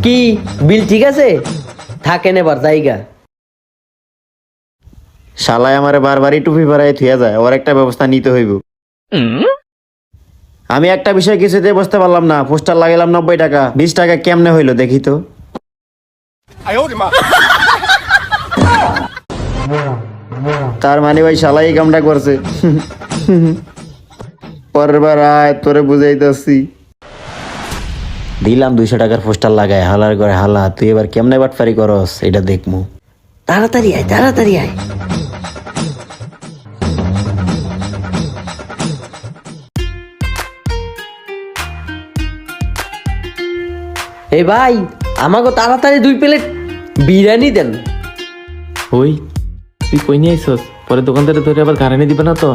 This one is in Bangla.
কি বিল ঠিক আছে? থাকেন এবার জায়গা। শালায় আমারে বারবারই টুপি পরাই থুয়া যায়, ওর একটা ব্যবস্থা নিতে হইব। আমি একটা বিষয় কিছুতে বুঝতে পারলাম না, পোস্টার লাগাইলাম 90 টাকা, 20 টাকা কেমনে হইলো দেখি তো। তার মানে ভাই শালাই কামটা করছে। পরের বার আয়, তোরে বুঝাইতেছি। দিলাম 200 টাকার পোস্টার লাগায়, হালার করে হালা। তুই এবার কেমনে বাটফারি করস এটা দেখমু। তাড়াতাড়ি আয়, তাড়াতাড়ি আয়। এই ভাই, আমাকে তাড়াতাড়ি 2 প্লেট বিরিয়ানি দেন। ওই তুই কই নিয়ে আইসস? পরে দোকানদারে ধরে আবার গাড়ানি দিবে না তো?